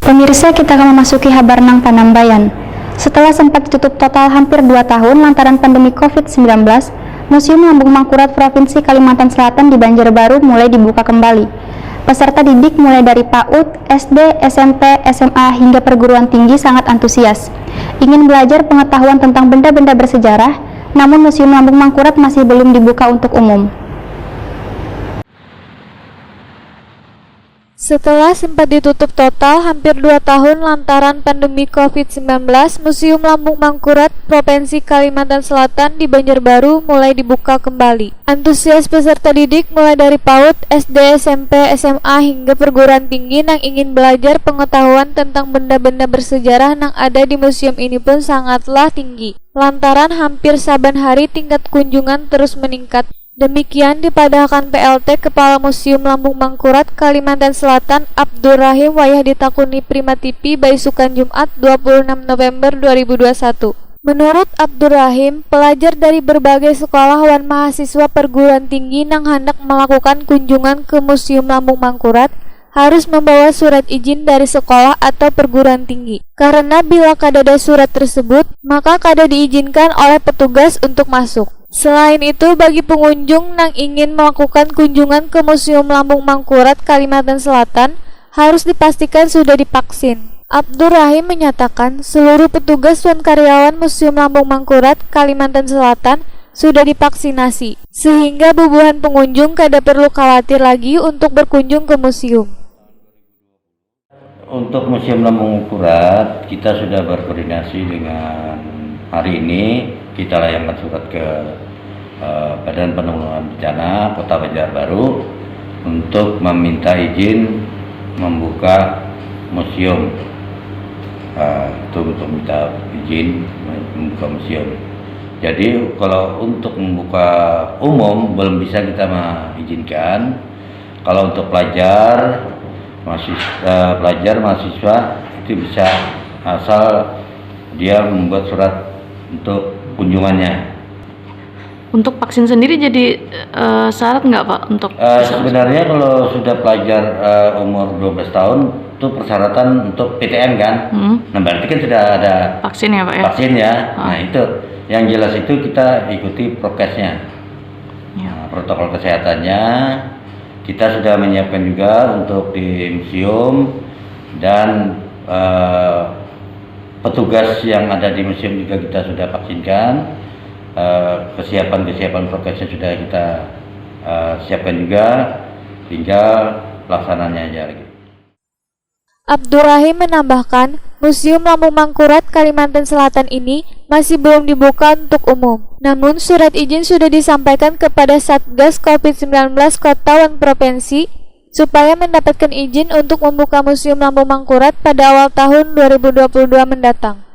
Pemirsa, kita akan memasuki Habarnang Panambayan. Setelah sempat ditutup total hampir 2 tahun lantaran pandemi COVID-19, Museum Lambung Mangkurat Provinsi Kalimantan Selatan di Banjarbaru mulai dibuka kembali. Peserta didik mulai dari PAUD, SD, SMP, SMA hingga perguruan tinggi sangat antusias. Ingin belajar pengetahuan tentang benda-benda bersejarah, namun Museum Lambung Mangkurat masih belum dibuka untuk umum. Setelah sempat ditutup total hampir 2 tahun lantaran pandemi COVID-19, Museum Lambung Mangkurat Provinsi Kalimantan Selatan di Banjarbaru mulai dibuka kembali. Antusias peserta didik mulai dari PAUD, SD, SMP, SMA hingga perguruan tinggi yang ingin belajar pengetahuan tentang benda-benda bersejarah yang ada di museum ini pun sangatlah tinggi. Lantaran hampir saban hari tingkat kunjungan terus meningkat. Demikian dipadahkan PLT Kepala Museum Lambung Mangkurat Kalimantan Selatan Abdurrahim Wayah ditakuni Prima TV Baisukan Jumat 26 November 2021. Menurut Abdurrahim, pelajar dari berbagai sekolah wan mahasiswa perguruan tinggi yang hendak melakukan kunjungan ke Museum Lambung Mangkurat harus membawa surat izin dari sekolah atau perguruan tinggi. Karena bila kadada surat tersebut, maka kada diizinkan oleh petugas untuk masuk. Selain itu, bagi pengunjung yang ingin melakukan kunjungan ke Museum Lambung Mangkurat Kalimantan Selatan harus dipastikan sudah divaksin. Abdurrahim menyatakan seluruh petugas dan karyawan Museum Lambung Mangkurat Kalimantan Selatan sudah divaksinasi, sehingga bubuhan pengunjung kada perlu khawatir lagi untuk berkunjung ke museum. Untuk Museum Lambung Mangkurat, kita sudah berkoordinasi dengan hari ini. Kita layangkan surat ke Badan Penanggulangan Bencana Kota Banjarbaru untuk meminta izin membuka museum. Untuk minta izin membuka museum. Jadi kalau untuk membuka umum belum bisa kita mengizinkan. Kalau untuk pelajar, mahasiswa itu bisa asal dia membuat surat untuk kunjungannya. Untuk vaksin sendiri jadi syarat nggak Pak untuk? Sebenarnya kalau sudah pelajar umur 12 tahun itu persyaratan untuk PTM kan. Nah berarti kan sudah ada vaksin ya Pak ya? Vaksin ya. Nah itu yang jelas itu kita ikuti prokesnya. Ya. Nah, protokol kesehatannya kita sudah menyiapkan juga untuk di museum dan petugas yang ada di museum juga kita sudah vaksinkan. Kesiapan prokesnya sudah kita siapkan juga, tinggal pelaksananya aja lagi. Abdurrahim menambahkan, Museum Lambung Mangkurat Kalimantan Selatan ini masih belum dibuka untuk umum. Namun surat izin sudah disampaikan kepada Satgas COVID-19 Kota dan Provinsi supaya mendapatkan izin untuk membuka Museum Lambung Mangkurat pada awal tahun 2022 mendatang.